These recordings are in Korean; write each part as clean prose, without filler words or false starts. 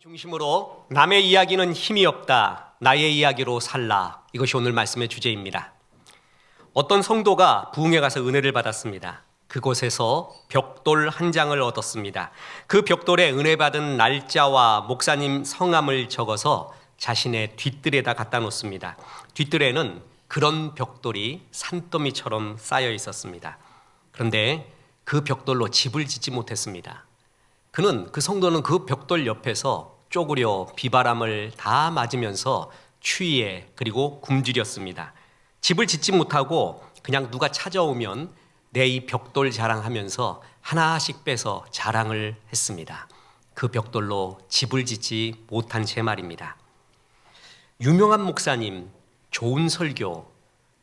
중심으로 남의 이야기는 힘이 없다. 나의 이야기로 살라. 이것이 오늘 말씀의 주제입니다. 어떤 성도가 부흥에 가서 은혜를 받았습니다. 그곳에서 벽돌 한 장을 얻었습니다. 그 벽돌에 은혜 받은 날짜와 목사님 성함을 적어서 자신의 뒷뜰에다 갖다 놓습니다. 뒷뜰에는 그런 벽돌이 산더미처럼 쌓여 있었습니다. 그런데 그 벽돌로 집을 짓지 못했습니다. 그 성도는 그 벽돌 옆에서 쪼그려 비바람을 다 맞으면서 추위에 그리고 굶주렸습니다. 집을 짓지 못하고 그냥 누가 찾아오면 내 이 벽돌 자랑하면서 하나씩 빼서 자랑을 했습니다. 그 벽돌로 집을 짓지 못한 채 말입니다. 유명한 목사님, 좋은 설교,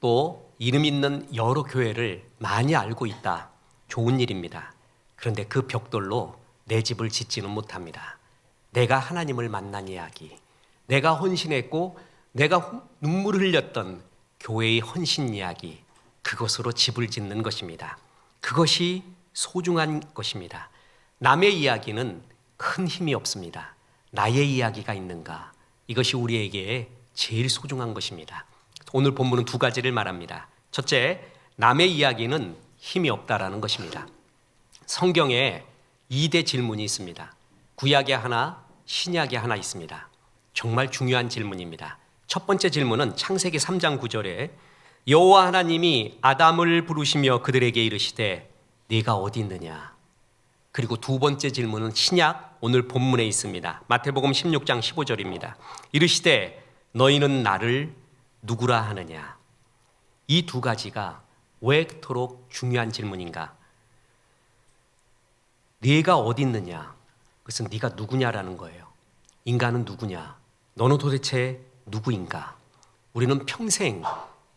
또 이름 있는 여러 교회를 많이 알고 있다. 좋은 일입니다. 그런데 그 벽돌로 내 집을 짓지는 못합니다. 내가 하나님을 만난 이야기, 내가 헌신했고 내가 눈물을 흘렸던 교회의 헌신 이야기, 그것으로 집을 짓는 것입니다. 그것이 소중한 것입니다. 남의 이야기는 큰 힘이 없습니다. 나의 이야기가 있는가? 이것이 우리에게 제일 소중한 것입니다. 오늘 본문은 두 가지를 말합니다. 첫째, 남의 이야기는 힘이 없다라는 것입니다. 성경에 2대 질문이 있습니다. 구약에 하나, 신약에 하나 있습니다. 정말 중요한 질문입니다. 첫 번째 질문은 창세기 3장 9절에 여호와 하나님이 아담을 부르시며 그들에게 이르시되 네가 어디 있느냐. 그리고 두 번째 질문은 신약 오늘 본문에 있습니다. 마태복음 16장 15절입니다. 이르시되 너희는 나를 누구라 하느냐. 이 두 가지가 왜 그토록 중요한 질문인가? 네가 어디 있느냐? 그것은 네가 누구냐라는 거예요. 인간은 누구냐? 너는 도대체 누구인가? 우리는 평생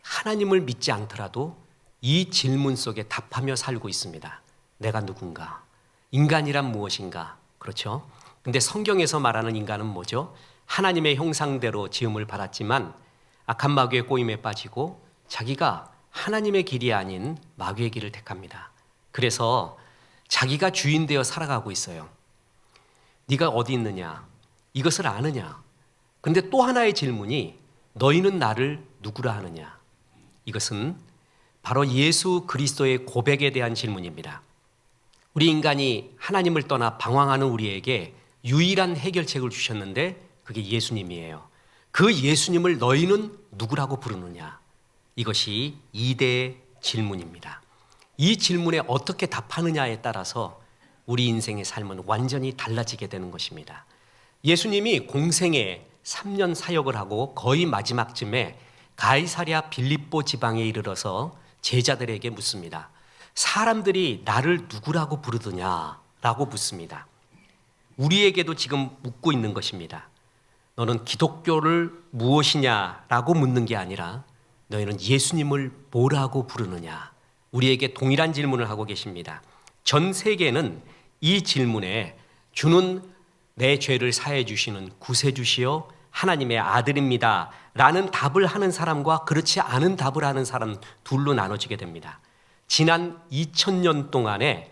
하나님을 믿지 않더라도 이 질문 속에 답하며 살고 있습니다. 내가 누군가? 인간이란 무엇인가? 그렇죠? 근데 성경에서 말하는 인간은 뭐죠? 하나님의 형상대로 지음을 받았지만 악한 마귀의 꼬임에 빠지고 자기가 하나님의 길이 아닌 마귀의 길을 택합니다. 그래서 자기가 주인 되어 살아가고 있어요. 네가 어디 있느냐? 이것을 아느냐? 그런데 또 하나의 질문이 너희는 나를 누구라 하느냐? 이것은 바로 예수 그리스도의 고백에 대한 질문입니다. 우리 인간이 하나님을 떠나 방황하는 우리에게 유일한 해결책을 주셨는데 그게 예수님이에요. 그 예수님을 너희는 누구라고 부르느냐? 이것이 2대 질문입니다. 이 질문에 어떻게 답하느냐에 따라서 우리 인생의 삶은 완전히 달라지게 되는 것입니다. 예수님이 공생에 3년 사역을 하고 거의 마지막쯤에 가이사랴 빌립보 지방에 이르러서 제자들에게 묻습니다. 사람들이 나를 누구라고 부르느냐라고 묻습니다. 우리에게도 지금 묻고 있는 것입니다. 너는 기독교를 무엇이냐라고 묻는 게 아니라 너희는 예수님을 뭐라고 부르느냐? 우리에게 동일한 질문을 하고 계십니다. 전 세계는 이 질문에 주는 내 죄를 사해 주시는 구세주시요 하나님의 아들입니다 라는 답을 하는 사람과 그렇지 않은 답을 하는 사람 둘로 나눠지게 됩니다. 지난 2000년 동안에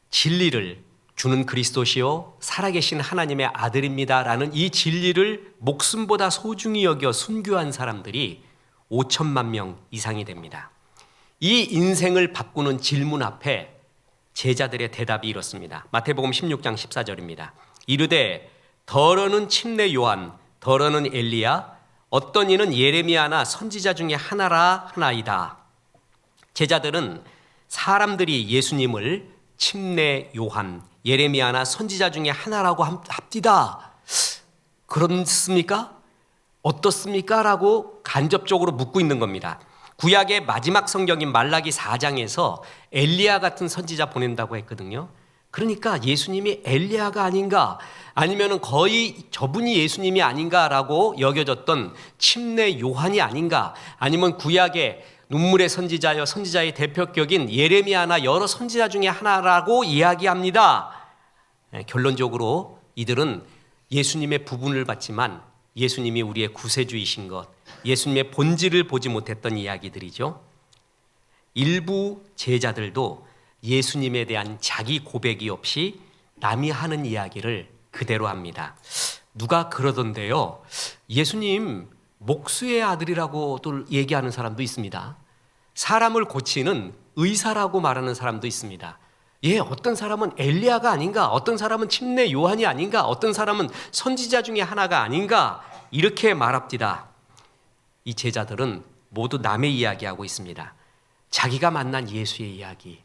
진리를 주는 그리스도시요 살아계신 하나님의 아들입니다 라는 이 진리를 목숨보다 소중히 여겨 순교한 사람들이 5천만 명 이상이 됩니다. 이 인생을 바꾸는 질문 앞에 제자들의 대답이 이렇습니다. 마태복음 16장 14절입니다. 이르되 더러는 침례 요한, 더러는 엘리야, 어떤 이는 예레미야나 선지자 중에 하나라 하나이다. 제자들은 사람들이 예수님을 침례 요한, 예레미야나 선지자 중에 하나라고 합디다. 그렇습니까? 어떻습니까? 라고 간접적으로 묻고 있는 겁니다. 구약의 마지막 성경인 말라기 4장에서 엘리야 같은 선지자 보낸다고 했거든요. 그러니까 예수님이 엘리야가 아닌가 아니면 거의 저분이 예수님이 아닌가라고 여겨졌던 침례 요한이 아닌가 아니면 구약의 눈물의 선지자여 선지자의 대표격인 예레미야나 여러 선지자 중에 하나라고 이야기합니다. 결론적으로 이들은 예수님의 부분을 봤지만 예수님이 우리의 구세주이신 것, 예수님의 본질을 보지 못했던 이야기들이죠. 일부 제자들도 예수님에 대한 자기 고백이 없이 남이 하는 이야기를 그대로 합니다. 누가 그러던데요, 예수님 목수의 아들이라고도 얘기하는 사람도 있습니다. 사람을 고치는 의사라고 말하는 사람도 있습니다. 어떤 사람은 엘리야가 아닌가, 어떤 사람은 침례 요한이 아닌가, 어떤 사람은 선지자 중에 하나가 아닌가, 이렇게 말합니다. 이 제자들은 모두 남의 이야기하고 있습니다. 자기가 만난 예수의 이야기,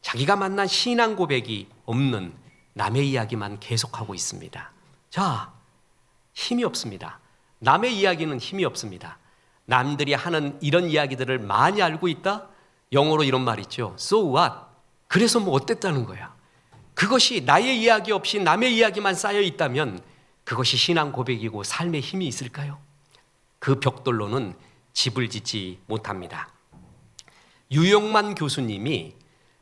자기가 만난 신앙 고백이 없는 남의 이야기만 계속하고 있습니다. 자, 힘이 없습니다. 남의 이야기는 힘이 없습니다. 남들이 하는 이런 이야기들을 많이 알고 있다? 영어로 이런 말 있죠. So what? 그래서 뭐 어땠다는 거야. 그것이 나의 이야기 없이 남의 이야기만 쌓여 있다면 그것이 신앙 고백이고 삶의 힘이 있을까요? 그 벽돌로는 집을 짓지 못합니다. 유영만 교수님이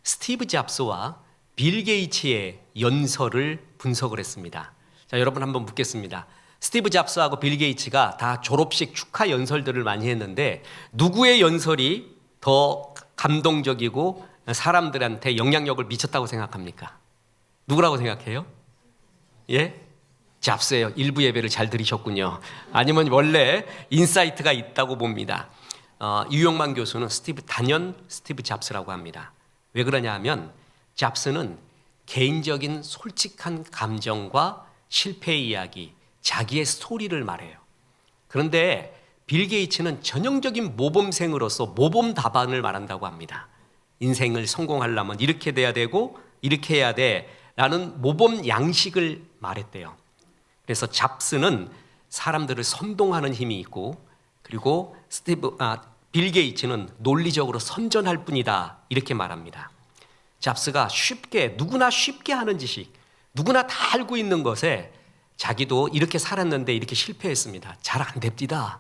스티브 잡스와 빌 게이츠의 연설을 분석을 했습니다. 자, 여러분 한번 묻겠습니다. 스티브 잡스하고 빌 게이츠가 다 졸업식 축하 연설들을 많이 했는데 누구의 연설이 더 감동적이고 사람들한테 영향력을 미쳤다고 생각합니까? 누구라고 생각해요? 잡스예요. 일부 예배를 잘 들으셨군요. 아니면 원래 인사이트가 있다고 봅니다. 유영만 교수는 단연 스티브 잡스라고 합니다. 왜 그러냐 하면 잡스는 개인적인 솔직한 감정과 실패의 이야기, 자기의 스토리를 말해요. 그런데 빌 게이츠는 전형적인 모범생으로서 모범 답안을 말한다고 합니다. 인생을 성공하려면 이렇게 돼야 되고 이렇게 해야 돼 라는 모범 양식을 말했대요. 그래서 잡스는 사람들을 선동하는 힘이 있고, 그리고 빌 게이츠는 논리적으로 선전할 뿐이다, 이렇게 말합니다. 잡스가 누구나 쉽게 하는 지식, 누구나 다 알고 있는 것에 자기도 이렇게 살았는데 이렇게 실패했습니다. 잘 안 됩니다.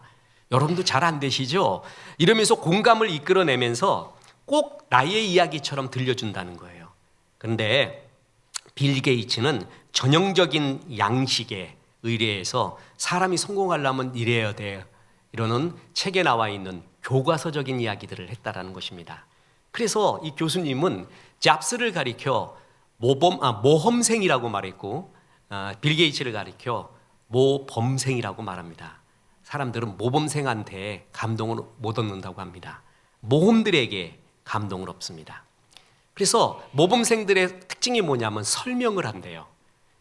여러분도 잘 안 되시죠? 이러면서 공감을 이끌어내면서 꼭 나의 이야기처럼 들려준다는 거예요. 그런데 빌 게이츠는 전형적인 양식에 의뢰해서 사람이 성공하려면 이래야 돼, 이러는 책에 나와 있는 교과서적인 이야기들을 했다라는 것입니다. 그래서 이 교수님은 잡스를 가리켜 모험생이라고 말했고, 빌 게이츠를 가리켜 모범생이라고 말합니다. 사람들은 모범생한테 감동을 못 얻는다고 합니다. 모험들에게 감동을 얻습니다. 그래서 모범생들의 특징이 뭐냐면 설명을 한대요.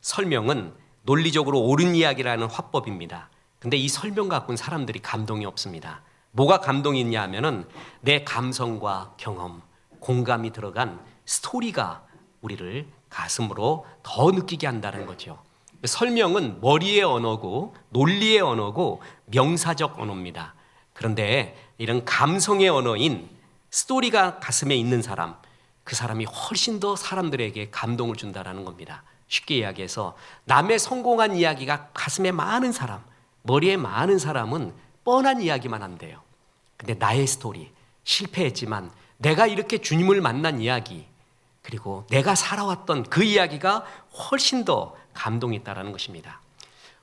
설명은 논리적으로 옳은 이야기라는 화법입니다. 근데 이 설명 갖고는 사람들이 감동이 없습니다. 뭐가 감동이 있냐 하면은 내 감성과 경험, 공감이 들어간 스토리가 우리를 가슴으로 더 느끼게 한다는 거죠. 설명은 머리의 언어고 논리의 언어고 명사적 언어입니다. 그런데 이런 감성의 언어인 스토리가 가슴에 있는 사람, 그 사람이 훨씬 더 사람들에게 감동을 준다는 겁니다. 쉽게 이야기해서 남의 성공한 이야기가 가슴에 많은 사람, 머리에 많은 사람은 뻔한 이야기만 한대요. 근데 나의 스토리, 실패했지만 내가 이렇게 주님을 만난 이야기, 그리고 내가 살아왔던 그 이야기가 훨씬 더 감동이 있다는 것입니다.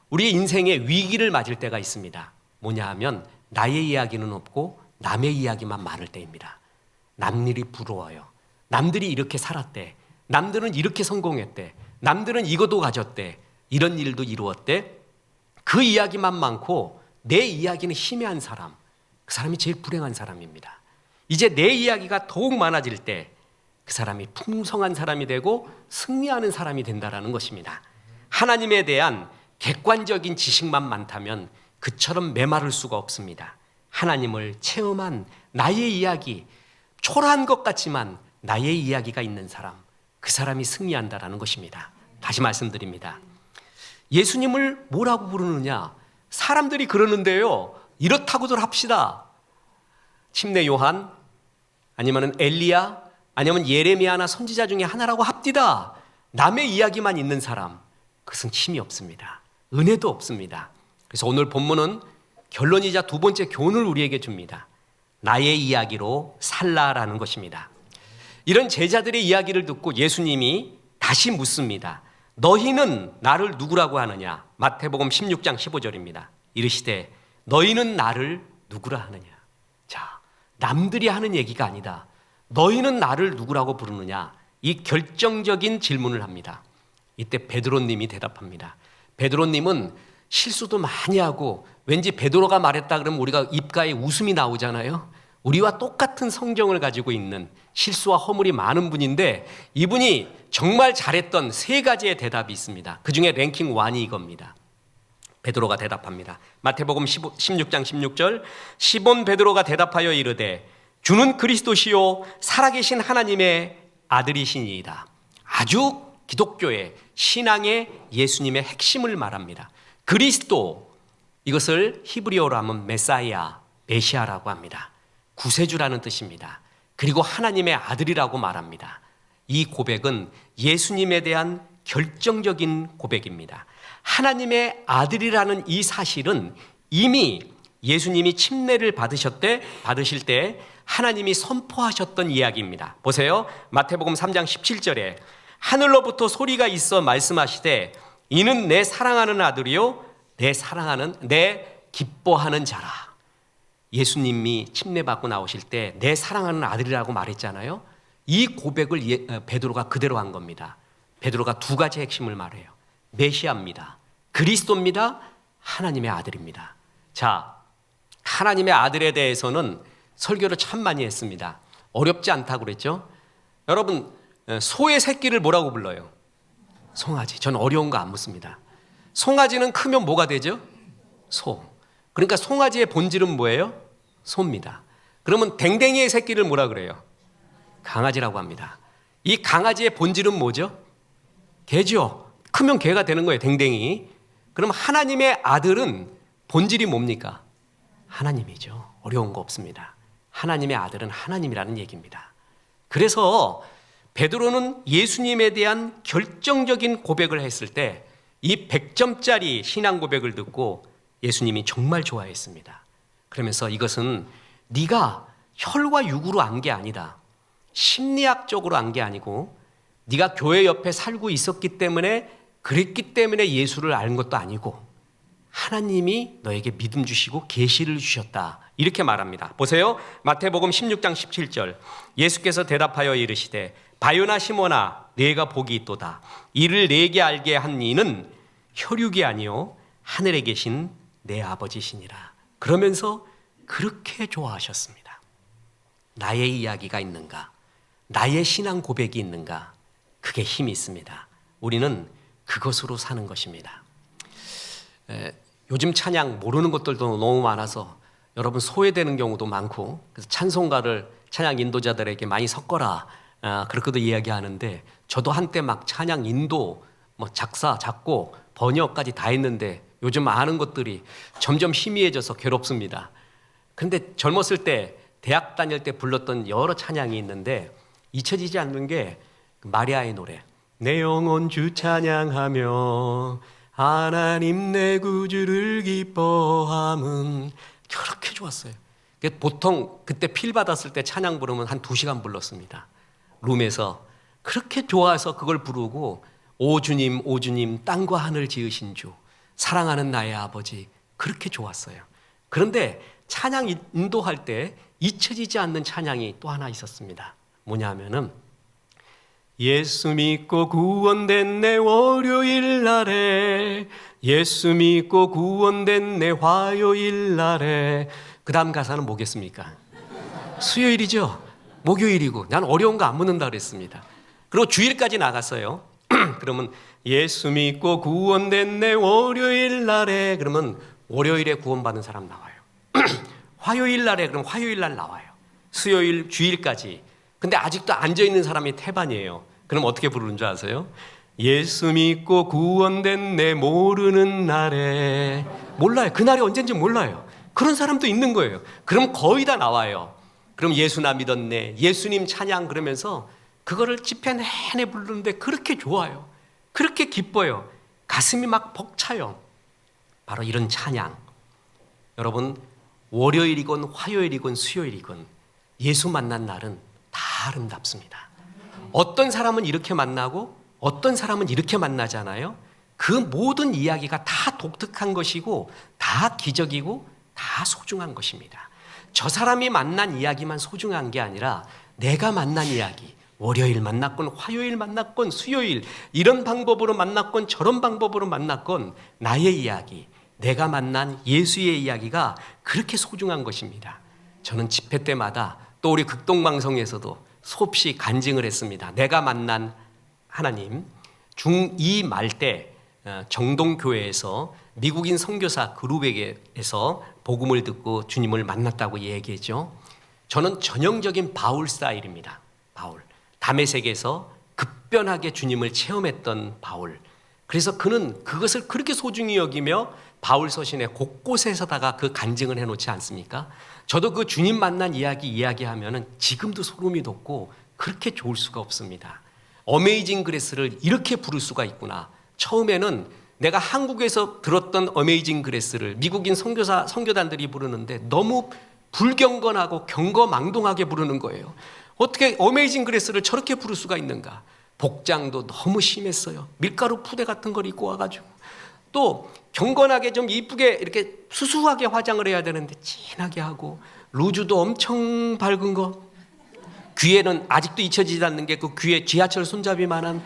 우리의 인생에 위기를 맞을 때가 있습니다. 뭐냐 하면 나의 이야기는 없고 남의 이야기만 많을 때입니다. 남일이 부러워요. 남들이 이렇게 살았대. 남들은 이렇게 성공했대. 남들은 이것도 가졌대. 이런 일도 이루었대. 그 이야기만 많고 내 이야기는 희미한 사람, 그 사람이 제일 불행한 사람입니다. 이제 내 이야기가 더욱 많아질 때 그 사람이 풍성한 사람이 되고 승리하는 사람이 된다는 것입니다. 하나님에 대한 객관적인 지식만 많다면 그처럼 메마를 수가 없습니다. 하나님을 체험한 나의 이야기, 초라한 것 같지만 나의 이야기가 있는 사람, 그 사람이 승리한다는 것입니다. 다시 말씀드립니다. 예수님을 뭐라고 부르느냐? 사람들이 그러는데요, 이렇다고들 합시다. 침례 요한, 아니면 엘리야, 아니면 예레미야나 선지자 중에 하나라고 합디다. 남의 이야기만 있는 사람, 그것은 힘이 없습니다. 은혜도 없습니다. 그래서 오늘 본문은 결론이자 두 번째 교훈을 우리에게 줍니다. 나의 이야기로 살라라는 것입니다. 이런 제자들의 이야기를 듣고 예수님이 다시 묻습니다. 너희는 나를 누구라고 하느냐? 마태복음 16장 15절입니다. 이르시되 너희는 나를 누구라 하느냐? 자, 남들이 하는 얘기가 아니다. 너희는 나를 누구라고 부르느냐? 이 결정적인 질문을 합니다. 이때 베드로님이 대답합니다. 베드로님은 실수도 많이 하고 왠지 베드로가 말했다 그러면 우리가 입가에 웃음이 나오잖아요. 우리와 똑같은 성정을 가지고 있는 실수와 허물이 많은 분인데 이분이 정말 잘했던 세 가지의 대답이 있습니다. 그중에 랭킹 1이 이겁니다. 베드로가 대답합니다. 마태복음 16장 16절 시몬 베드로가 대답하여 이르되 주는 그리스도시요 살아계신 하나님의 아들이시니이다. 아주 기독교의 신앙의 예수님의 핵심을 말합니다. 그리스도, 이것을 히브리어로 하면 메사이아, 메시아라고 합니다. 구세주라는 뜻입니다. 그리고 하나님의 아들이라고 말합니다. 이 고백은 예수님에 대한 결정적인 고백입니다. 하나님의 아들이라는 이 사실은 이미 예수님이 침례를 받으실 때 하나님이 선포하셨던 이야기입니다. 보세요. 마태복음 3장 17절에 하늘로부터 소리가 있어 말씀하시되 이는 내 사랑하는 아들이요 내 기뻐하는 자라. 예수님이 침례받고 나오실 때 내 사랑하는 아들이라고 말했잖아요. 이 고백을 베드로가 그대로 한 겁니다. 베드로가 두 가지 핵심을 말해요. 메시아입니다. 그리스도입니다. 하나님의 아들입니다. 자, 하나님의 아들에 대해서는 설교를 참 많이 했습니다. 어렵지 않다고 그랬죠? 여러분, 소의 새끼를 뭐라고 불러요? 송아지. 전 어려운 거 안 묻습니다. 송아지는 크면 뭐가 되죠? 소. 그러니까 송아지의 본질은 뭐예요? 소입니다. 그러면 댕댕이의 새끼를 뭐라 그래요? 강아지라고 합니다. 이 강아지의 본질은 뭐죠? 개죠. 크면 개가 되는 거예요, 댕댕이. 그럼 하나님의 아들은 본질이 뭡니까? 하나님이죠. 어려운 거 없습니다. 하나님의 아들은 하나님이라는 얘기입니다. 그래서 베드로는 예수님에 대한 결정적인 고백을 했을 때 이 100점짜리 신앙 고백을 듣고 예수님이 정말 좋아했습니다. 그러면서 이것은 네가 혈과 육으로 안 게 아니다. 심리학적으로 안 게 아니고 네가 교회 옆에 살고 있었기 때문에 그랬기 때문에 예수를 아는 것도 아니고 하나님이 너에게 믿음 주시고 계시를 주셨다. 이렇게 말합니다. 보세요. 마태복음 16장 17절 예수께서 대답하여 이르시되 바요나 시몬아 네가 복이 있도다. 이를 내게 알게 한 이는 혈육이 아니요 하늘에 계신 내 아버지시니라. 그러면서 그렇게 좋아하셨습니다. 나의 이야기가 있는가? 나의 신앙 고백이 있는가? 그게 힘이 있습니다. 우리는 그것으로 사는 것입니다. 요즘 찬양 모르는 것들도 너무 많아서 여러분 소외되는 경우도 많고 그래서 찬송가를 찬양 인도자들에게 많이 섞어라 그렇게도 이야기하는데 저도 한때 막 찬양 인도 뭐 작사 작곡 번역까지 다 했는데 요즘 아는 것들이 점점 희미해져서 괴롭습니다. 근데 젊었을 때 대학 다닐 때 불렀던 여러 찬양이 있는데 잊혀지지 않는 게 마리아의 노래 내 영혼 주 찬양하며 하나님 내 구주를 기뻐함은 그렇게 좋았어요. 보통 그때 필 받았을 때 찬양 부르면 한 2시간 불렀습니다. 룸에서 그렇게 좋아서 그걸 부르고 오 주님 오 주님 땅과 하늘 지으신 주 사랑하는 나의 아버지 그렇게 좋았어요. 그런데 찬양 인도할 때 잊혀지지 않는 찬양이 또 하나 있었습니다. 뭐냐면은 예수 믿고 구원된 내 월요일 날에 예수 믿고 구원된 내 화요일 날에 그 다음 가사는 뭐겠습니까? 수요일이죠. 목요일이고 난 어려운 거 안 묻는다 그랬습니다. 그리고 주일까지 나갔어요. 그러면 예수 믿고 구원된 내 월요일 날에 그러면 월요일에 구원받은 사람 나와요. 화요일 날에 그럼 화요일 날 나와요. 수요일 주일까지. 근데 아직도 앉아있는 사람이 태반이에요. 그럼 어떻게 부르는 줄 아세요? 예수 믿고 구원된 내 모르는 날에 몰라요. 그날이 언젠지 몰라요. 그런 사람도 있는 거예요. 그럼 거의 다 나와요. 그럼 예수 나 믿었네 예수님 찬양 그러면서 그거를 집회 내내 부르는데 그렇게 좋아요. 그렇게 기뻐요. 가슴이 막 벅차요. 바로 이런 찬양 여러분 월요일이건 화요일이건 수요일이건 예수 만난 날은 다 아름답습니다. 어떤 사람은 이렇게 만나고 어떤 사람은 이렇게 만나잖아요. 그 모든 이야기가 다 독특한 것이고 다 기적이고 다 소중한 것입니다. 저 사람이 만난 이야기만 소중한 게 아니라 내가 만난 이야기, 월요일 만났건 화요일 만났건 수요일 이런 방법으로 만났건 저런 방법으로 만났건 나의 이야기, 내가 만난 예수의 이야기가 그렇게 소중한 것입니다. 저는 집회 때마다 또 우리 극동방송에서도 수없이 간증을 했습니다. 내가 만난 하나님. 중2 말 때 정동교회에서 미국인 선교사 그룹에게서 복음을 듣고 주님을 만났다고 얘기했죠. 저는 전형적인 바울 스타일입니다. 바울. 다메섹에서 급변하게 주님을 체험했던 바울. 그래서 그는 그것을 그렇게 소중히 여기며 바울 서신에 곳곳에서다가 그 간증을 해놓지 않습니까? 저도 그 주님 만난 이야기하면은 지금도 소름이 돋고 그렇게 좋을 수가 없습니다. 어메이징 그레스를 이렇게 부를 수가 있구나. 처음에는 내가 한국에서 들었던 어메이징 그레스를 미국인 선교단들이 부르는데 너무 불경건하고 경거망동하게 부르는 거예요. 어떻게 어메이징 그레스를 저렇게 부를 수가 있는가? 복장도 너무 심했어요. 밀가루 푸대 같은 걸 입고 와가지고 또 경건하게 좀 이쁘게 이렇게 수수하게 화장을 해야 되는데 진하게 하고 루즈도 엄청 밝은 거, 귀에는 아직도 잊혀지지 않는 게 그 귀에 지하철 손잡이만한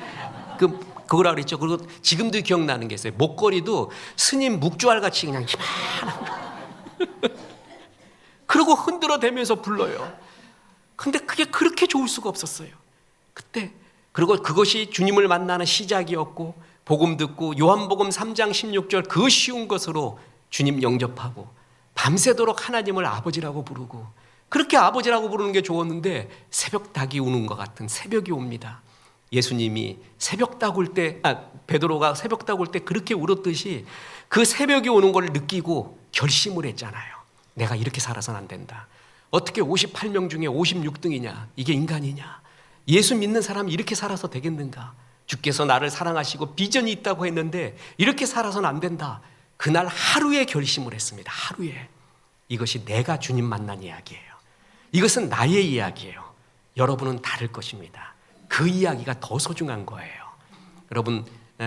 그거라 그랬죠. 그리고 지금도 기억나는 게 있어요. 목걸이도 스님 묵주알같이 그냥 희만한 거. 그리고 흔들어대면서 불러요. 근데 그게 그렇게 좋을 수가 없었어요. 그때. 그리고 그것이 주님을 만나는 시작이었고 복음 듣고 요한복음 3장 16절 그 쉬운 것으로 주님 영접하고 밤새도록 하나님을 아버지라고 부르고 그렇게 아버지라고 부르는 게 좋았는데 새벽 닭이 우는 것 같은 새벽이 옵니다. 예수님이 새벽 닭 울 때, 베드로가 새벽 닭 울 때 그렇게 울었듯이 그 새벽이 오는 걸 느끼고 결심을 했잖아요. 내가 이렇게 살아서는 안 된다. 어떻게 58명 중에 56등이냐? 이게 인간이냐? 예수 믿는 사람이 이렇게 살아서 되겠는가? 주께서 나를 사랑하시고 비전이 있다고 했는데 이렇게 살아서는 안 된다. 그날 하루에 결심을 했습니다. 하루에. 이것이 내가 주님 만난 이야기예요. 이것은 나의 이야기예요. 여러분은 다를 것입니다. 그 이야기가 더 소중한 거예요. 여러분,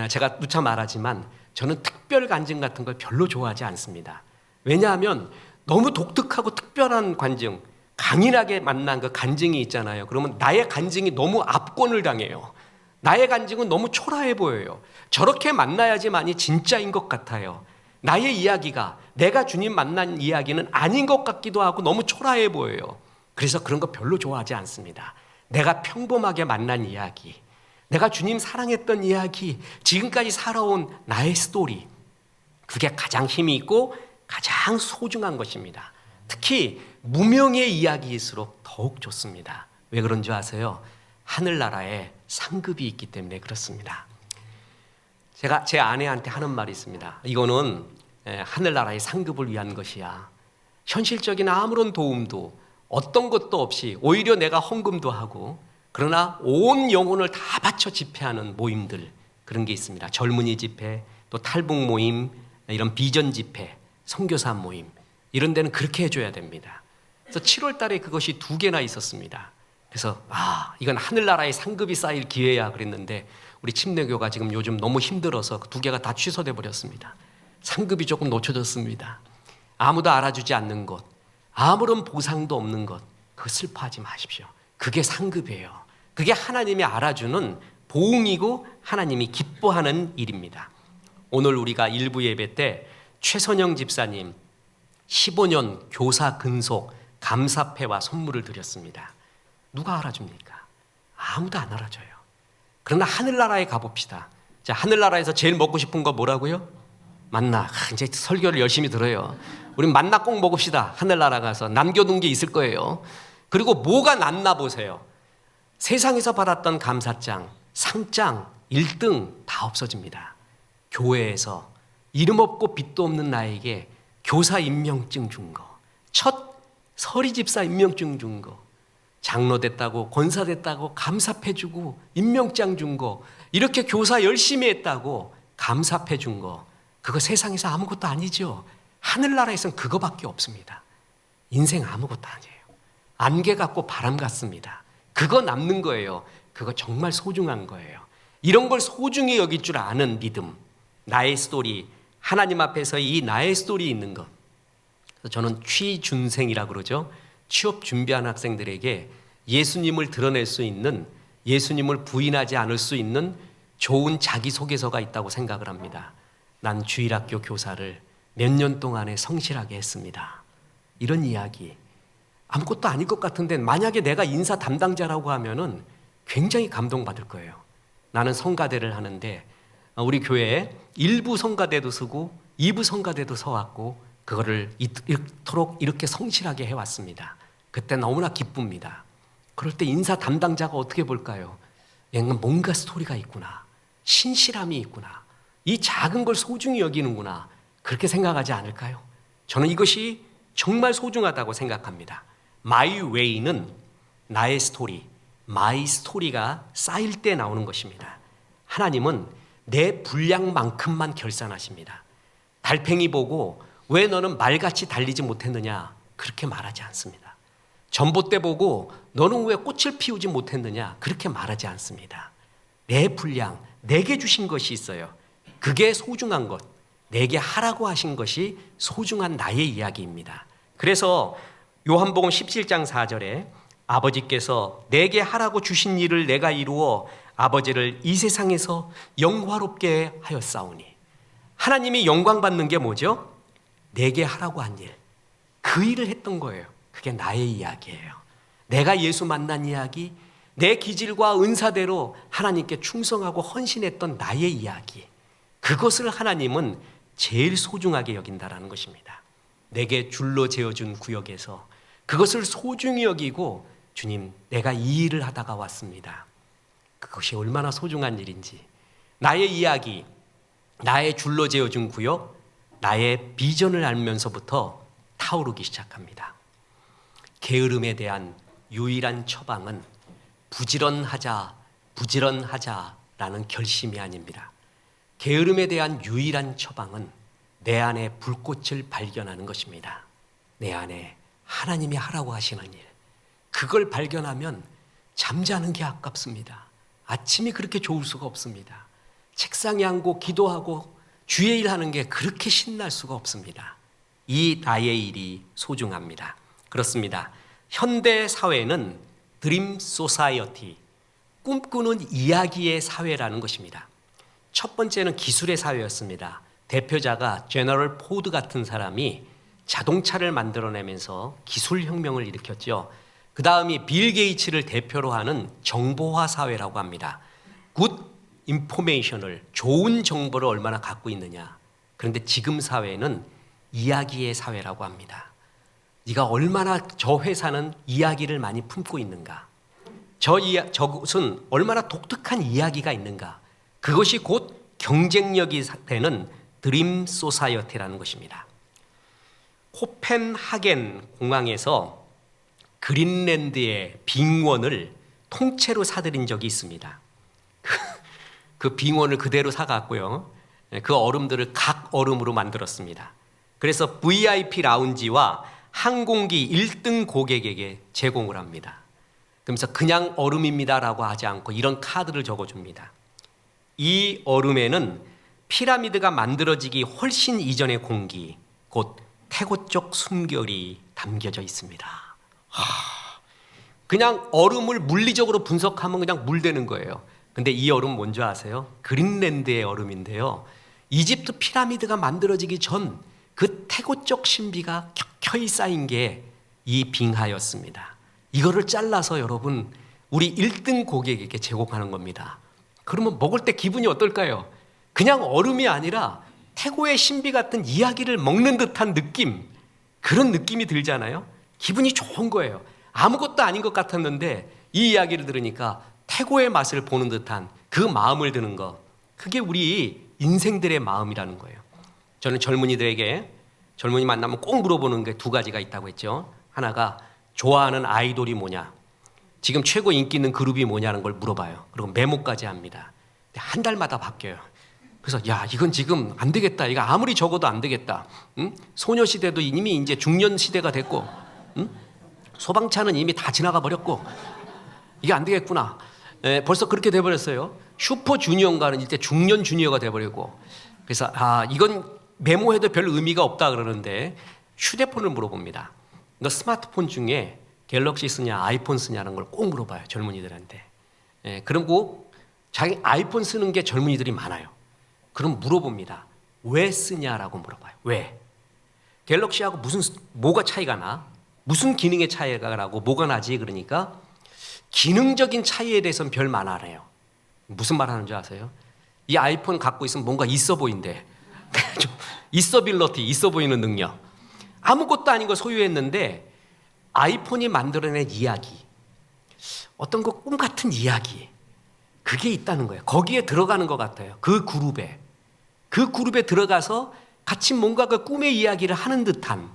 제가 누차 말하지만 저는 특별 간증 같은 걸 별로 좋아하지 않습니다. 왜냐하면 너무 독특하고 특별한 간증, 강인하게 만난 그 간증이 있잖아요. 그러면 나의 간증이 너무 압권을 당해요. 나의 간증은 너무 초라해 보여요. 저렇게 만나야지만이 진짜인 것 같아요. 나의 이야기가 내가 주님 만난 이야기는 아닌 것 같기도 하고 너무 초라해 보여요. 그래서 그런 거 별로 좋아하지 않습니다. 내가 평범하게 만난 이야기, 내가 주님 사랑했던 이야기, 지금까지 살아온 나의 스토리, 그게 가장 힘이 있고 가장 소중한 것입니다. 특히 무명의 이야기일수록 더욱 좋습니다. 왜 그런 줄 아세요? 하늘나라에 상급이 있기 때문에 그렇습니다. 제가 제 아내한테 하는 말이 있습니다. 이거는 하늘나라의 상급을 위한 것이야. 현실적인 아무런 도움도 어떤 것도 없이 오히려 내가 헌금도 하고 그러나 온 영혼을 다 바쳐 집회하는 모임들, 그런 게 있습니다. 젊은이 집회, 또 탈북 모임, 이런 비전 집회, 선교사 모임, 이런 데는 그렇게 해줘야 됩니다. 그래서 7월 달에 그것이 2개나 있었습니다. 그래서 이건 하늘나라의 상급이 쌓일 기회야 그랬는데 우리 침례교가 지금 요즘 너무 힘들어서 2개가 다 취소돼 버렸습니다. 상급이 조금 놓쳐졌습니다. 아무도 알아주지 않는 것, 아무런 보상도 없는 것, 그거 슬퍼하지 마십시오. 그게 상급이에요. 그게 하나님이 알아주는 보응이고 하나님이 기뻐하는 일입니다. 오늘 우리가 일부 예배 때 최선영 집사님 15년 교사 근속 감사패와 선물을 드렸습니다. 누가 알아줍니까? 아무도 안 알아줘요. 그러나 하늘나라에 가봅시다. 자, 하늘나라에서 제일 먹고 싶은 거 뭐라고요? 만나. 이제 설교를 열심히 들어요. 우리 만나 꼭 먹읍시다. 하늘나라 가서 남겨둔 게 있을 거예요. 그리고 뭐가 낫나 보세요. 세상에서 받았던 감사장, 상장, 1등 다 없어집니다. 교회에서 이름 없고 빚도 없는 나에게 교사 임명증 준 거, 첫 서리집사 임명증 준 거, 장로 됐다고 권사 됐다고 감사패 주고 임명장 준 거, 이렇게 교사 열심히 했다고 감사패 준 거, 그거 세상에서 아무것도 아니죠. 하늘나라에서는 그거밖에 없습니다. 인생 아무것도 아니에요. 안개 같고 바람 같습니다. 그거 남는 거예요. 그거 정말 소중한 거예요. 이런 걸 소중히 여길 줄 아는 믿음, 나의 스토리, 하나님 앞에서 이 나의 스토리 있는 것. 저는 취준생이라고 그러죠. 취업 준비하는 학생들에게 예수님을 드러낼 수 있는 예수님을 부인하지 않을 수 있는 좋은 자기소개서가 있다고 생각을 합니다. 난 주일학교 교사를 몇 년 동안에 성실하게 했습니다. 이런 이야기. 아무것도 아닐 것 같은데 만약에 내가 인사 담당자라고 하면은 굉장히 감동받을 거예요. 나는 성가대를 하는데 우리 교회에 1부 성가대도 쓰고 2부 성가대도 서왔고 그거를 이토록 이렇게 성실하게 해왔습니다. 그때 너무나 기쁩니다. 그럴 때 인사 담당자가 어떻게 볼까요? 뭔가 스토리가 있구나. 신실함이 있구나. 이 작은 걸 소중히 여기는구나. 그렇게 생각하지 않을까요? 저는 이것이 정말 소중하다고 생각합니다. My Way는 나의 스토리, My Story가 쌓일 때 나오는 것입니다. 하나님은 내 분량만큼만 결산하십니다. 달팽이 보고 왜 너는 말같이 달리지 못했느냐 그렇게 말하지 않습니다. 전봇대 보고 너는 왜 꽃을 피우지 못했느냐 그렇게 말하지 않습니다. 내 분량, 내게 주신 것이 있어요. 그게 소중한 것, 내게 하라고 하신 것이 소중한 나의 이야기입니다. 그래서 요한복음 17장 4절에 아버지께서 내게 하라고 주신 일을 내가 이루어 아버지를 이 세상에서 영화롭게 하였사오니, 하나님이 영광 받는 게 뭐죠? 내게 하라고 한 일, 그 일을 했던 거예요. 그게 나의 이야기예요. 내가 예수 만난 이야기, 내 기질과 은사대로 하나님께 충성하고 헌신했던 나의 이야기, 그것을 하나님은 제일 소중하게 여긴다라는 것입니다. 내게 줄로 재어준 구역에서 그것을 소중히 여기고, 주님, 내가 이 일을 하다가 왔습니다. 그것이 얼마나 소중한 일인지, 나의 이야기, 나의 줄로 재어준 구역, 나의 비전을 알면서부터 타오르기 시작합니다. 게으름에 대한 유일한 처방은 부지런하자라는 결심이 아닙니다. 게으름에 대한 유일한 처방은 내 안에 불꽃을 발견하는 것입니다. 내 안에 하나님이 하라고 하시는 일, 그걸 발견하면 잠자는 게 아깝습니다. 아침이 그렇게 좋을 수가 없습니다. 책상에 앉고 기도하고 주의 일하는 게 그렇게 신날 수가 없습니다. 이 나의 일이 소중합니다. 그렇습니다. 현대 사회는 드림 소사이어티, 꿈꾸는 이야기의 사회라는 것입니다. 첫 번째는 기술의 사회였습니다. 대표자가 제너럴 포드 같은 사람이 자동차를 만들어내면서 기술혁명을 일으켰죠. 그 다음이 빌 게이츠를 대표로 하는 정보화 사회라고 합니다. 굿 인포메이션을, 좋은 정보를 얼마나 갖고 있느냐. 그런데 지금 사회는 이야기의 사회라고 합니다. 네가 얼마나 저 회사는 이야기를 많이 품고 있는가, 저것은 얼마나 독특한 이야기가 있는가, 그것이 곧 경쟁력이 되는 드림 소사이어티라는 것입니다. 코펜하겐 공항에서 그린랜드의 빙원을 통째로 사들인 적이 있습니다. 그 빙원을 그대로 사갔고요, 그 얼음들을 각 얼음으로 만들었습니다. 그래서 VIP 라운지와 항공기 1등 고객에게 제공을 합니다. 그러면서 그냥 얼음입니다라고 하지 않고 이런 카드를 적어줍니다. 이 얼음에는 피라미드가 만들어지기 훨씬 이전의 공기, 곧 태고 쪽 숨결이 담겨져 있습니다. 그냥 얼음을 물리적으로 분석하면 그냥 물 되는 거예요. 근데 이 얼음 뭔지 아세요? 그린랜드의 얼음인데요, 이집트 피라미드가 만들어지기 전 그 태고 쪽 신비가 켜켜이 쌓인 게 이 빙하였습니다. 이거를 잘라서 여러분 우리 1등 고객에게 제공하는 겁니다. 그러면 먹을 때 기분이 어떨까요? 그냥 얼음이 아니라 태고의 신비 같은 이야기를 먹는 듯한 느낌, 그런 느낌이 들잖아요. 기분이 좋은 거예요. 아무것도 아닌 것 같았는데 이 이야기를 들으니까 태고의 맛을 보는 듯한 그 마음을 드는 거, 그게 우리 인생들의 마음이라는 거예요. 저는 젊은이 만나면 꼭 물어보는 게 두 가지가 있다고 했죠. 하나가 좋아하는 아이돌이 뭐냐, 지금 최고 인기 있는 그룹이 뭐냐는 걸 물어봐요. 그리고 메모까지 합니다. 근데 한 달마다 바뀌어요. 그래서 야, 이건 지금 안 되겠다, 이거 아무리 적어도 안 되겠다, 소녀시대도 이미 이제 중년시대가 됐고, 소방차는 이미 다 지나가 버렸고, 이게 안 되겠구나. 벌써 그렇게 돼버렸어요. 슈퍼주니어인가는 이제 중년 주니어가 돼버리고, 그래서 이건 메모해도 별 의미가 없다 그러는데 휴대폰을 물어봅니다. 너 스마트폰 중에 갤럭시 쓰냐 아이폰 쓰냐는 걸 꼭 물어봐요, 젊은이들한테. 그리고 자기 아이폰 쓰는 게 젊은이들이 많아요. 그럼 물어봅니다. 왜 쓰냐라고 물어봐요. 왜? 갤럭시하고 뭐가 차이가 나? 무슨 기능의 차이가 나고 뭐가 나지? 그러니까 기능적인 차이에 대해서는 별 말 안 해요. 무슨 말 하는 줄 아세요? 이 아이폰 갖고 있으면 뭔가 있어 보인대. 좀 있어빌러티, 있어 보이는 능력. 아무것도 아닌 거 소유했는데 아이폰이 만들어낸 이야기, 어떤 거 꿈 같은 이야기, 그게 있다는 거예요. 거기에 들어가는 것 같아요. 그 그룹에 들어가서 같이 뭔가 그 꿈의 이야기를 하는 듯한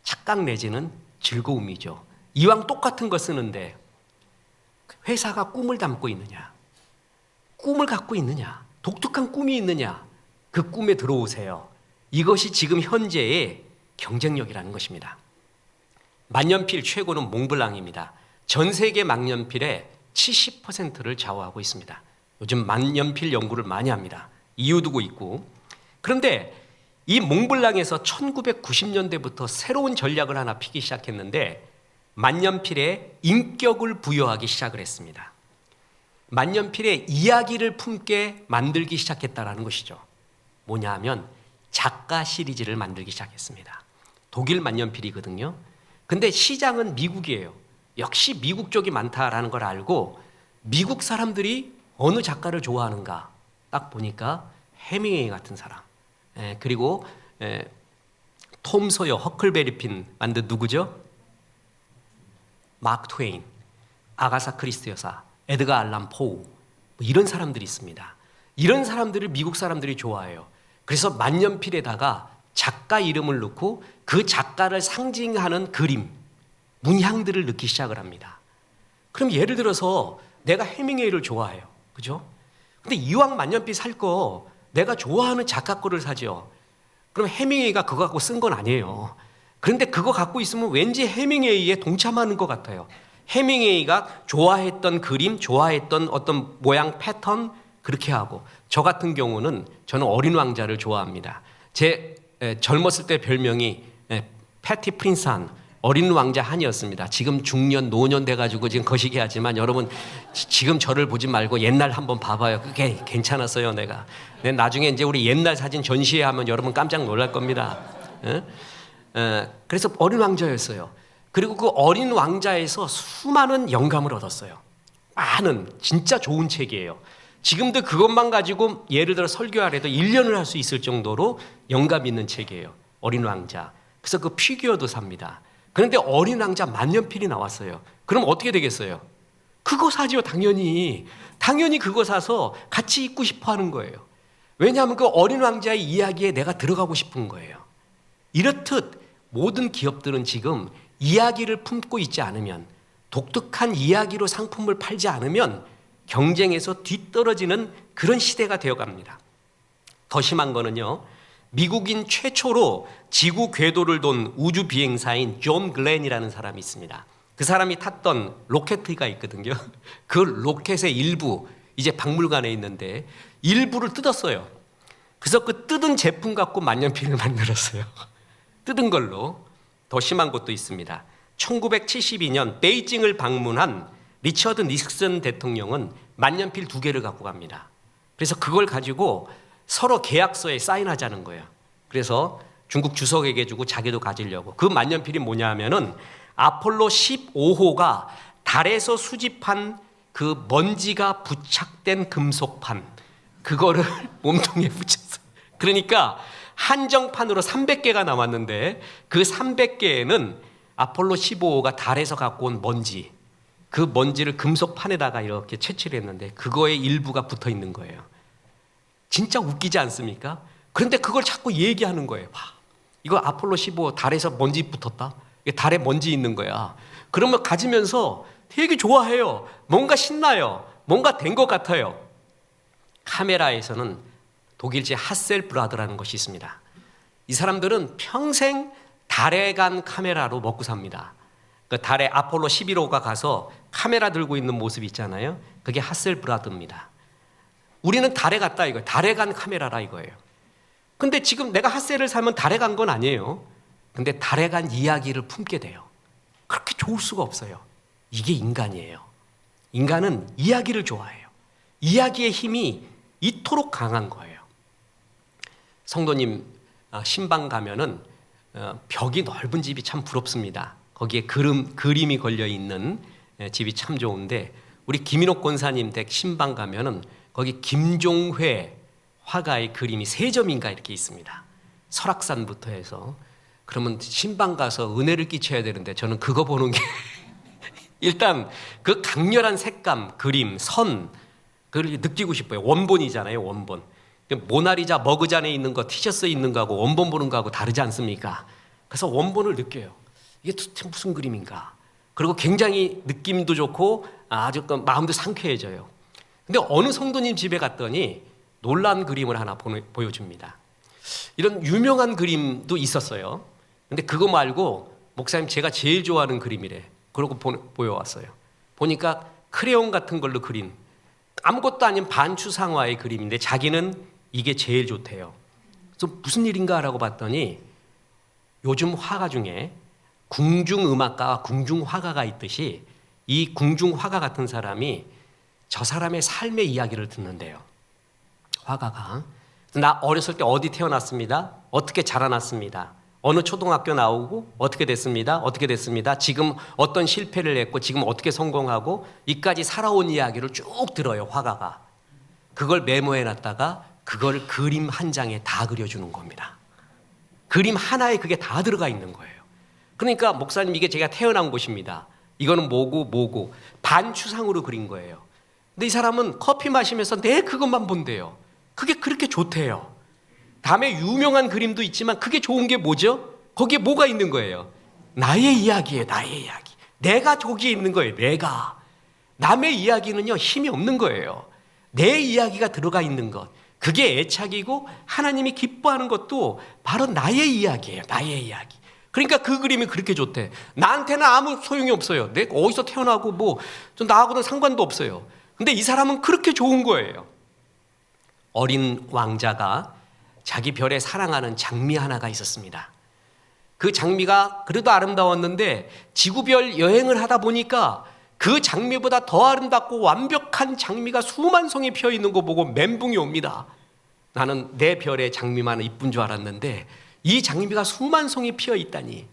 착각 내지는 즐거움이죠. 이왕 똑같은 거 쓰는데 회사가 꿈을 담고 있느냐, 꿈을 갖고 있느냐, 독특한 꿈이 있느냐, 그 꿈에 들어오세요. 이것이 지금 현재의 경쟁력이라는 것입니다. 만년필 최고는 몽블랑입니다. 전 세계 만년필의 70%를 좌우하고 있습니다. 요즘 만년필 연구를 많이 합니다. 이유 두고 있고. 그런데 이 몽블랑에서 1990년대부터 새로운 전략을 하나 피기 시작했는데 만년필에 인격을 부여하기 시작을 했습니다. 만년필에 이야기를 품게 만들기 시작했다는 것이죠. 뭐냐 하면 작가 시리즈를 만들기 시작했습니다. 독일 만년필이거든요. 근데 시장은 미국이에요. 역시 미국 쪽이 많다라는 걸 알고 미국 사람들이 어느 작가를 좋아하는가 딱 보니까 해밍웨이 같은 사람, 그리고 톰 소여, 허클베리 핀 만든 누구죠? 마크 트웨인, 아가사 크리스티 여사, 에드가 알란 포우, 이런 사람들이 있습니다. 이런 사람들을 미국 사람들이 좋아해요. 그래서 만년필에다가 작가 이름을 넣고 그 작가를 상징하는 그림, 문향들을 넣기 시작을 합니다. 그럼 예를 들어서 내가 해밍웨이를 좋아해요. 그죠? 근데 이왕 만년필 살 거 내가 좋아하는 작가 거를 사죠. 그럼 해밍웨이가 그거 갖고 쓴 건 아니에요. 그런데 그거 갖고 있으면 왠지 해밍웨이에 동참하는 것 같아요. 해밍웨이가 좋아했던 그림, 좋아했던 어떤 모양 패턴 그렇게 하고, 저 같은 경우는 저는 어린 왕자를 좋아합니다. 제 젊었을 때 별명이 패티 프린스 한, 어린 왕자 한이었습니다. 지금 중년 노년 돼가지고 지금 거시기 하지만 여러분 지금 저를 보지 말고 옛날 한번 봐봐요. 그게 괜찮았어요. 내가 나중에 이제 우리 옛날 사진 전시회하면 여러분 깜짝 놀랄 겁니다. 그래서 어린 왕자였어요. 그리고 그 어린 왕자에서 수많은 영감을 얻었어요. 많은 진짜 좋은 책이에요. 지금도 그것만 가지고 예를 들어 설교하래도 1년을 할 수 있을 정도로 영감 있는 책이에요. 어린 왕자. 그래서 그 피규어도 삽니다. 그런데 어린 왕자 만년필이 나왔어요. 그럼 어떻게 되겠어요? 그거 사죠, 당연히. 당연히 그거 사서 같이 입고 싶어 하는 거예요. 왜냐하면 그 어린 왕자의 이야기에 내가 들어가고 싶은 거예요. 이렇듯 모든 기업들은 지금 이야기를 품고 있지 않으면, 독특한 이야기로 상품을 팔지 않으면 경쟁에서 뒤떨어지는 그런 시대가 되어갑니다. 더 심한 거는요, 미국인 최초로 지구 궤도를 돈 우주 비행사인 존 글렌이라는 사람이 있습니다. 그 사람이 탔던 로켓가 있거든요. 그 로켓의 일부 이제 박물관에 있는데 일부를 뜯었어요. 그래서 그 뜯은 제품 갖고 만년필을 만들었어요. 뜯은 걸로. 더 심한 것도 있습니다. 1972년 베이징을 방문한 리처드 닉슨 대통령은 만년필 2개를 갖고 갑니다. 그래서 그걸 가지고 서로 계약서에 사인하자는 거예요. 그래서 중국 주석에게 주고 자기도 가지려고. 그 만년필이 뭐냐 하면은 아폴로 15호가 달에서 수집한 그 먼지가 부착된 금속판, 그거를 몸통에 붙였어요. 그러니까 한정판으로 300개가 남았는데 그 300개에는 아폴로 15호가 달에서 갖고 온 먼지, 그 먼지를 금속판에다가 이렇게 채취를 했는데 그거의 일부가 붙어 있는 거예요. 진짜 웃기지 않습니까? 그런데 그걸 자꾸 얘기하는 거예요. 와, 이거 아폴로 15 달에서 먼지 붙었다. 달에 먼지 있는 거야. 그러면 가지면서 되게 좋아해요. 뭔가 신나요. 뭔가 된 것 같아요. 카메라에서는 독일제 하셀브라드라는 것이 있습니다. 이 사람들은 평생 달에 간 카메라로 먹고 삽니다. 그 달에 아폴로 11호가 가서 카메라 들고 있는 모습 있잖아요. 그게 하셀브라드입니다. 우리는 달에 갔다 이거예요. 달에 간 카메라라 이거예요. 근데 지금 내가 핫셀을 사면 달에 간 건 아니에요. 근데 달에 간 이야기를 품게 돼요. 그렇게 좋을 수가 없어요. 이게 인간이에요. 인간은 이야기를 좋아해요. 이야기의 힘이 이토록 강한 거예요. 성도님 신방 가면은 벽이 넓은 집이 참 부럽습니다. 거기에 그림이 걸려 있는 집이 참 좋은데, 우리 김인옥 권사님 댁 신방 가면은 거기 김종회 화가의 그림이 3점인가 이렇게 있습니다. 설악산부터 해서. 그러면 신방 가서 은혜를 끼쳐야 되는데 저는 그거 보는 게 일단 그 강렬한 색감, 그림, 선, 그걸 느끼고 싶어요. 원본이잖아요, 원본. 모나리자 머그잔에 있는 거, 티셔츠에 있는 거하고 원본 보는 거하고 다르지 않습니까? 그래서 원본을 느껴요. 이게 도대체 무슨 그림인가? 그리고 굉장히 느낌도 좋고 아주 마음도 상쾌해져요. 근데 어느 성도님 집에 갔더니 놀란 그림을 하나 보여줍니다. 이런 유명한 그림도 있었어요. 근데 그거 말고 목사님 제가 제일 좋아하는 그림이래. 그러고 보여왔어요. 보니까 크레용 같은 걸로 그린 아무것도 아닌 반추상화의 그림인데 자기는 이게 제일 좋대요. 그래서 무슨 일인가 라고 봤더니 요즘 화가 중에 궁중음악가와 궁중화가가 있듯이 이 궁중화가 같은 사람이 저 사람의 삶의 이야기를 듣는데요. 화가가. 나 어렸을 때 어디 태어났습니다. 어떻게 자라났습니다. 어느 초등학교 나오고 어떻게 됐습니다. 어떻게 됐습니다. 지금 어떤 실패를 했고 지금 어떻게 성공하고 이까지 살아온 이야기를 쭉 들어요. 화가가. 그걸 메모해놨다가 그걸 그림 한 장에 다 그려주는 겁니다. 그림 하나에 그게 다 들어가 있는 거예요. 그러니까 목사님 이게 제가 태어난 곳입니다. 이거는 뭐고 반추상으로 그린 거예요. 근데 이 사람은 커피 마시면서 내 그것만 본대요. 그게 그렇게 좋대요. 다음에 유명한 그림도 있지만 그게 좋은 게 뭐죠? 거기에 뭐가 있는 거예요? 나의 이야기예요. 나의 이야기. 내가 저기에 있는 거예요. 내가. 남의 이야기는요 힘이 없는 거예요. 내 이야기가 들어가 있는 것, 그게 애착이고 하나님이 기뻐하는 것도 바로 나의 이야기예요. 나의 이야기. 그러니까 그 그림이 그렇게 좋대. 나한테는 아무 소용이 없어요. 내가 어디서 태어나고 뭐 좀 나하고는 상관도 없어요. 근데 이 사람은 그렇게 좋은 거예요. 어린 왕자가 자기 별에 사랑하는 장미 하나가 있었습니다. 그 장미가 그래도 아름다웠는데 지구별 여행을 하다 보니까 그 장미보다 더 아름답고 완벽한 장미가 수만 송이 피어 있는 거 보고 멘붕이 옵니다. 나는 내 별에 장미만 이쁜 줄 알았는데 이 장미가 수만 송이 피어 있다니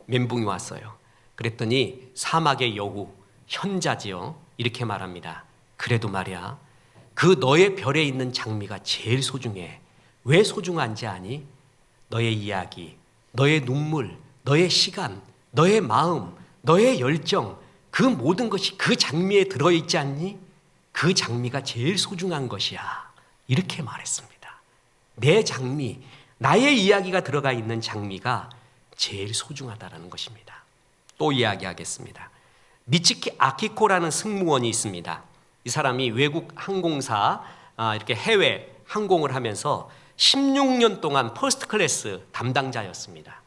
멘붕이 왔어요. 그랬더니 사막의 여우 현자지요 이렇게 말합니다. 그래도 말이야, 그 너의 별에 있는 장미가 제일 소중해. 왜 소중한지 아니? 너의 이야기, 너의 눈물, 너의 시간, 너의 마음, 너의 열정, 그 모든 것이 그 장미에 들어있지 않니? 그 장미가 제일 소중한 것이야. 이렇게 말했습니다. 내 장미, 나의 이야기가 들어가 있는 장미가 제일 소중하다는 것입니다. 또 이야기하겠습니다. 미츠키 아키코라는 승무원이 있습니다. 이 사람이 외국 항공사 이렇게 해외 항공을 하면서 16년 동안 퍼스트 클래스 담당자였습니다.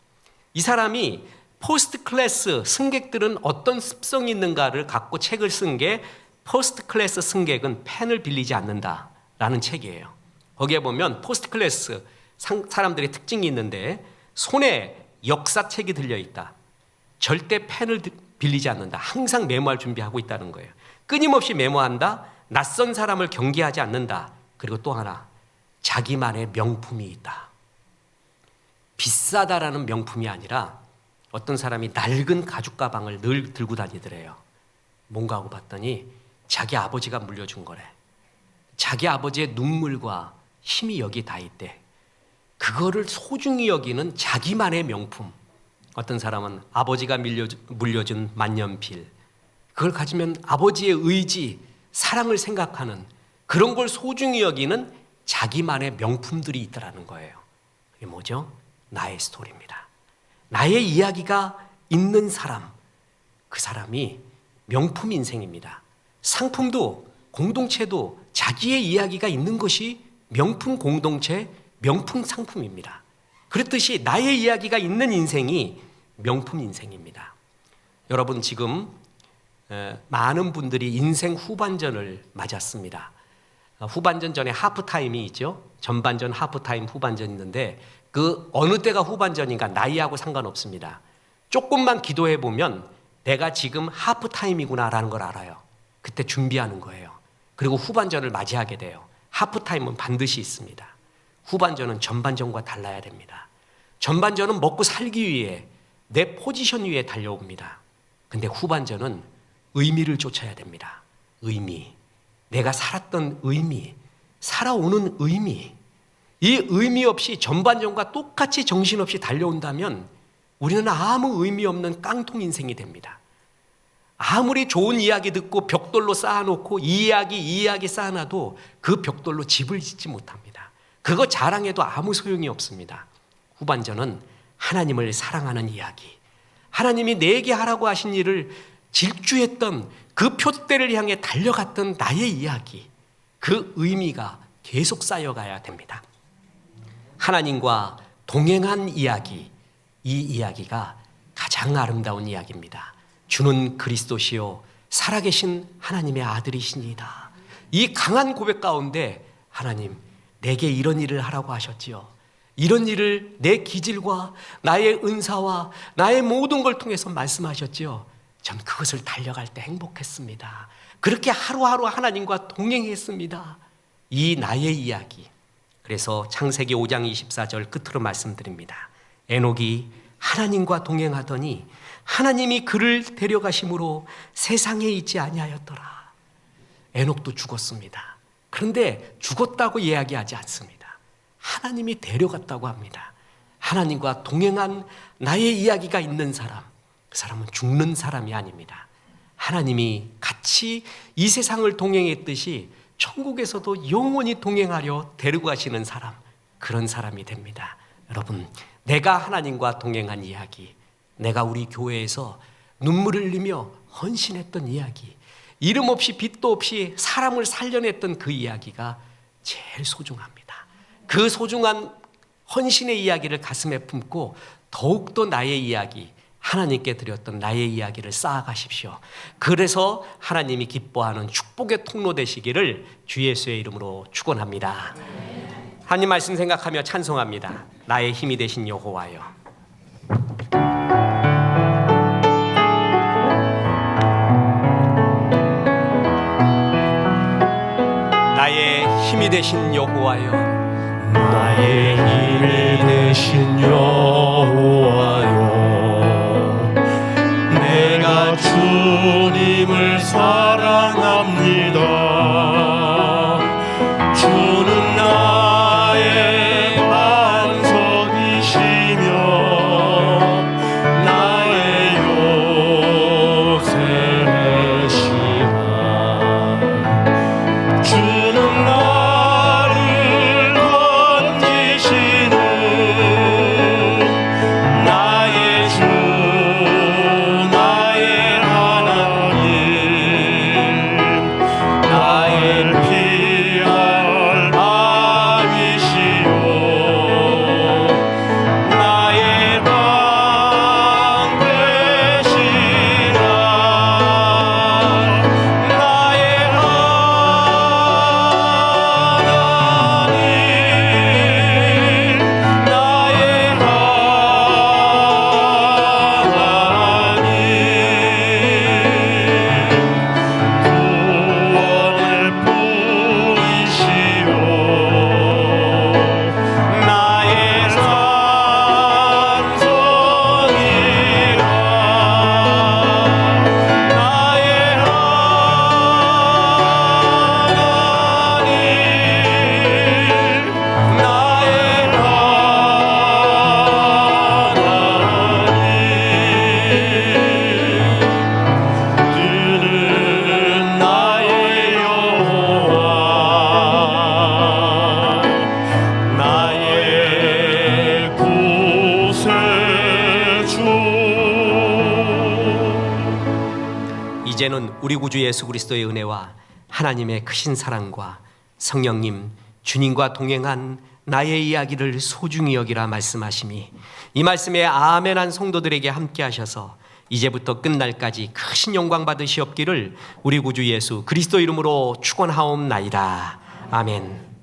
이 사람이 퍼스트 클래스 승객들은 어떤 습성이 있는가를 갖고 책을 쓴 게 퍼스트 클래스 승객은 펜을 빌리지 않는다라는 책이에요. 거기에 보면 퍼스트 클래스 사람들의 특징이 있는데 손에 역사책이 들려있다. 절대 펜을 빌리지 않는다. 항상 메모할 준비하고 있다는 거예요. 끊임없이 메모한다. 낯선 사람을 경계하지 않는다. 그리고 또 하나, 자기만의 명품이 있다. 비싸다라는 명품이 아니라 어떤 사람이 낡은 가죽 가방을 늘 들고 다니더래요. 뭔가 하고 봤더니 자기 아버지가 물려준 거래. 자기 아버지의 눈물과 힘이 여기 다 있대. 그거를 소중히 여기는 자기만의 명품. 어떤 사람은 아버지가 물려준 만년필, 그걸 가지면 아버지의 의지, 사랑을 생각하는 그런 걸 소중히 여기는 자기만의 명품들이 있다라는 거예요. 그게 뭐죠? 나의 스토리입니다. 나의 이야기가 있는 사람, 그 사람이 명품 인생입니다. 상품도 공동체도 자기의 이야기가 있는 것이 명품 공동체, 명품 상품입니다. 그렇듯이 나의 이야기가 있는 인생이 명품 인생입니다. 여러분 지금 많은 분들이 인생 후반전을 맞았습니다. 후반전 전에 하프타임이 있죠. 전반전, 하프타임, 후반전 있는데 그 어느 때가 후반전인가 나이하고 상관없습니다. 조금만 기도해 보면 내가 지금 하프타임이구나라는 걸 알아요. 그때 준비하는 거예요. 그리고 후반전을 맞이하게 돼요. 하프타임은 반드시 있습니다. 후반전은 전반전과 달라야 됩니다. 전반전은 먹고 살기 위해 내 포지션 위에 달려옵니다. 근데 후반전은 의미를 쫓아야 됩니다. 의미, 내가 살았던 의미, 살아오는 의미. 이 의미 없이 전반전과 똑같이 정신없이 달려온다면 우리는 아무 의미 없는 깡통 인생이 됩니다. 아무리 좋은 이야기 듣고 벽돌로 쌓아놓고 이 이야기 쌓아놔도 그 벽돌로 집을 짓지 못합니다. 그거 자랑해도 아무 소용이 없습니다. 후반전은 하나님을 사랑하는 이야기, 하나님이 내게 하라고 하신 일을 질주했던 그 표대를 향해 달려갔던 나의 이야기, 그 의미가 계속 쌓여가야 됩니다. 하나님과 동행한 이야기, 이 이야기가 가장 아름다운 이야기입니다. 주는 그리스도시요 살아계신 하나님의 아들이시니이다. 이 강한 고백 가운데 하나님, 내게 이런 일을 하라고 하셨지요. 이런 일을 내 기질과 나의 은사와 나의 모든 걸 통해서 말씀하셨지요. 전 그것을 달려갈 때 행복했습니다. 그렇게 하루하루 하나님과 동행했습니다. 이 나의 이야기. 그래서 창세기 5장 24절 끝으로 말씀드립니다. 에녹이 하나님과 동행하더니 하나님이 그를 데려가심으로 세상에 있지 아니하였더라. 에녹도 죽었습니다. 그런데 죽었다고 이야기하지 않습니다. 하나님이 데려갔다고 합니다. 하나님과 동행한 나의 이야기가 있는 사람, 그 사람은 죽는 사람이 아닙니다. 하나님이 같이 이 세상을 동행했듯이 천국에서도 영원히 동행하려 데리고 가시는 사람, 그런 사람이 됩니다. 여러분, 내가 하나님과 동행한 이야기, 내가 우리 교회에서 눈물을 흘리며 헌신했던 이야기, 이름 없이 빛도 없이 사람을 살려냈던 그 이야기가 제일 소중합니다. 그 소중한 헌신의 이야기를 가슴에 품고 더욱더 나의 이야기, 하나님께 드렸던 나의 이야기를 쌓아가십시오. 그래서 하나님이 기뻐하는 축복의 통로 되시기를 주 예수의 이름으로 축원합니다. 하나님 말씀 생각하며 찬송합니다. 나의 힘이 되신 여호와여. 나의 힘이 되신 여호와여. 나의 힘이 되신 여호와여. 내가 주님을 사랑합니다. 주는 나의 반석이시며 나의 요새시라. 주는 나를 건지시는 나의 주, 나의 하나님, 나의 피할 바위시요 나의 방 되시라. 나의 하나님, 나의 하나님, 구원을 보이시오 나의 산성이라. 나의 하나님, 나의 하나님, 주는 나의 여호와, 나의 구세주. 이제는 우리 구주 예수 그리스도의 은혜와 하나님의 크신 사랑과 성령님 주님과 동행한 나의 이야기를 소중히 여기라 말씀하심이 이 말씀에 아멘한 성도들에게 함께 하셔서 이제부터 끝날까지 크신 영광 받으시옵기를 우리 구주 예수 그리스도 이름으로 축원하옵나이다. 아멘.